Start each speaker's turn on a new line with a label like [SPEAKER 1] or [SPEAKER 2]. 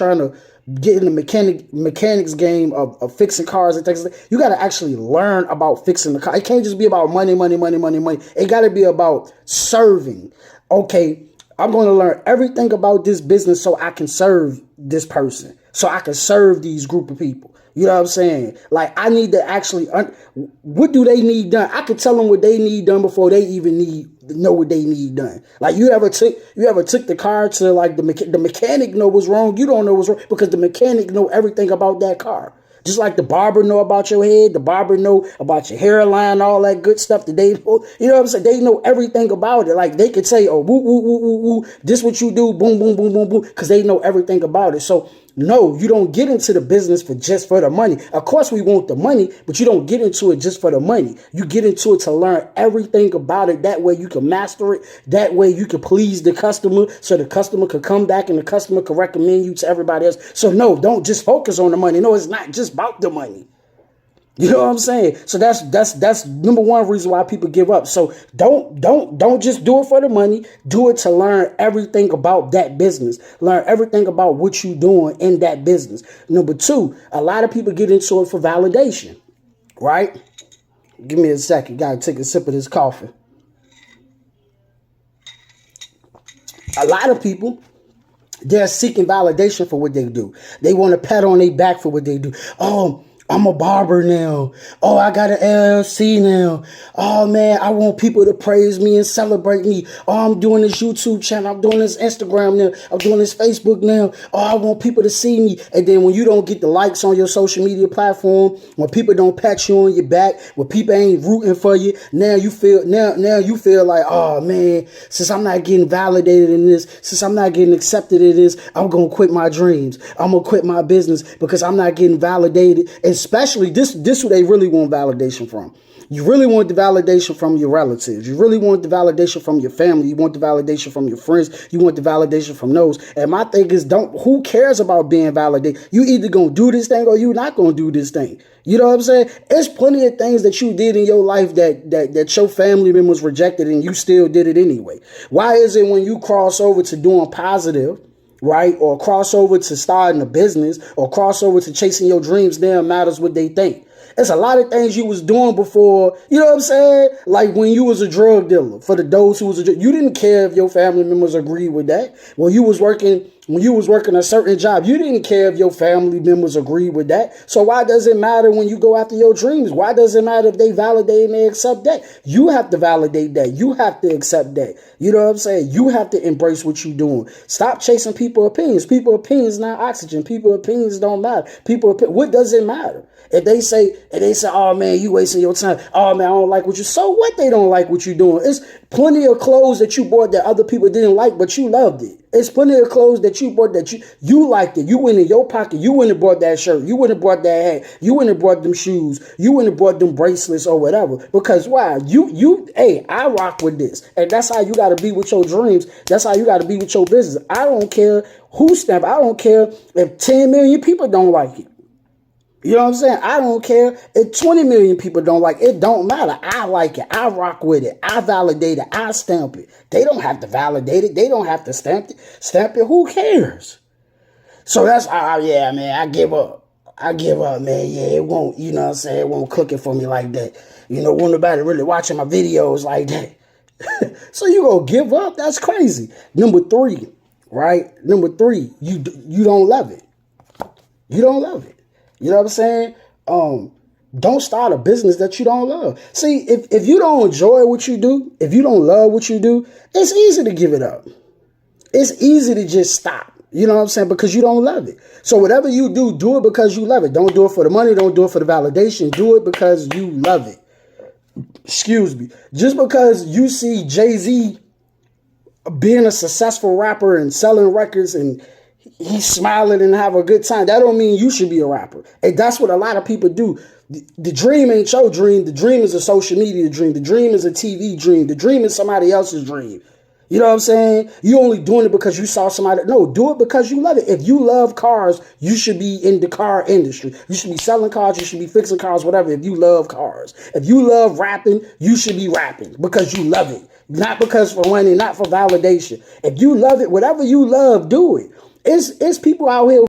[SPEAKER 1] trying to get in the mechanics game of fixing cars and things, you got to actually learn about fixing the car. It can't just be about money. It got to be about serving. Okay, I'm going to learn everything about this business so I can serve this person, so I can serve these group of people. You know what I'm saying? Like, I need to actually, what do they need done? I could tell them what they need done before they even know what they need done. Like, you ever took the car to like the mechanic know what's wrong? You don't know what's wrong because the mechanic know everything about that car. Just like the barber know about your head, the barber know about your hairline, all that good stuff that they know. You know what I'm saying? They know everything about it. Like, they could say, oh, woo, woo, woo, woo, woo, this what you do, boom, boom, boom, boom, boom, because they know everything about it. So, no, you don't get into the business just for the money. Of course, we want the money, but you don't get into it just for the money. You get into it to learn everything about it. That way you can master it. That way you can please the customer so the customer could come back and the customer could recommend you to everybody else. So no, don't just focus on the money. No, it's not just about the money. You know what I'm saying? So that's number one reason why people give up. So don't just do it for the money. Do it to learn everything about that business. Learn everything about what you're doing in that business. Number two, a lot of people get into it for validation, right? Give me a second. Gotta take a sip of this coffee. A lot of people, they're seeking validation for what they do. They want a pat on their back for what they do. Oh, I'm a barber now. Oh, I got an LLC now. Oh, man, I want people to praise me and celebrate me. Oh, I'm doing this YouTube channel. I'm doing this Instagram now. I'm doing this Facebook now. Oh, I want people to see me. And then when you don't get the likes on your social media platform, when people don't pat you on your back, when people ain't rooting for you, now you feel like, oh, man, since I'm not getting validated in this, since I'm not getting accepted in this, I'm going to quit my dreams. I'm going to quit my business because I'm not getting validated. And especially this what they really want validation from. You really want the validation from your relatives. You really want the validation from your family. You want the validation from your friends. You want the validation from those. And my thing is, who cares about being validated? You either gonna do this thing or you not gonna do this thing. You know what I'm saying? There's plenty of things that you did in your life that your family members rejected and you still did it anyway. Why is it when you cross over to doing positive, right, or cross over to starting a business, or cross over to chasing your dreams, now matters what they think? There's a lot of things you was doing before, you know what I'm saying? Like when you was a drug dealer, for those who was you didn't care if your family members agreed with that. When you was working a certain job, you didn't care if your family members agreed with that. So why does it matter when you go after your dreams? Why does it matter if they validate and they accept that? You have to validate that. You have to accept that. You know what I'm saying? You have to embrace what you're doing. Stop chasing people's opinions. People's opinions not oxygen. People's opinions don't matter. What does it matter? If they say, oh man, you wasting your time. Oh man, I don't like what you. So what? They don't like what you're doing. It's plenty of clothes that you bought that other people didn't like, but you loved it. It's plenty of clothes that you bought that you liked it. You went in your pocket. You went and bought that shirt. You went and bought that hat. You went and bought them shoes. You went and bought them bracelets or whatever. Because why? Hey, I rock with this. And that's how you got to be with your dreams. That's how you got to be with your business. I don't care who stamp. I don't care if 10 million people don't like it. You know what I'm saying? I don't care if 20 million people don't like it. It don't matter. I like it. I rock with it. I validate it. I stamp it. They don't have to validate it. They don't have to stamp it. Who cares? So that's, yeah, man, I give up. Man. Yeah, it won't, you know what I'm saying? It won't cook it for me like that. You know, won't nobody really watching my videos like that. So you gonna give up? That's crazy. Number three, right? You don't love it. You don't love it. You know what I'm saying? Don't start a business that you don't love. See, if you don't enjoy what you do, if you don't love what you do, it's easy to give it up. It's easy to just stop. You know what I'm saying? Because you don't love it. So whatever you do it because you love it. Don't do it for the money. Don't do it for the validation. Do it because you love it. Excuse me. Just because you see Jay-Z being a successful rapper and selling records and he's smiling and have a good time, that don't mean you should be a rapper. And that's what a lot of people do. The dream ain't your dream. The dream is a social media dream. The dream is a TV dream. The dream is somebody else's dream. You know what I'm saying? You only doing it because you saw somebody. No, do it because you love it. If you love cars, you should be in the car industry. You should be selling cars. You should be fixing cars, whatever, if you love cars. If you love rapping, you should be rapping because you love it. Not because for money, not for validation. If you love it, whatever you love, do it. It's people out here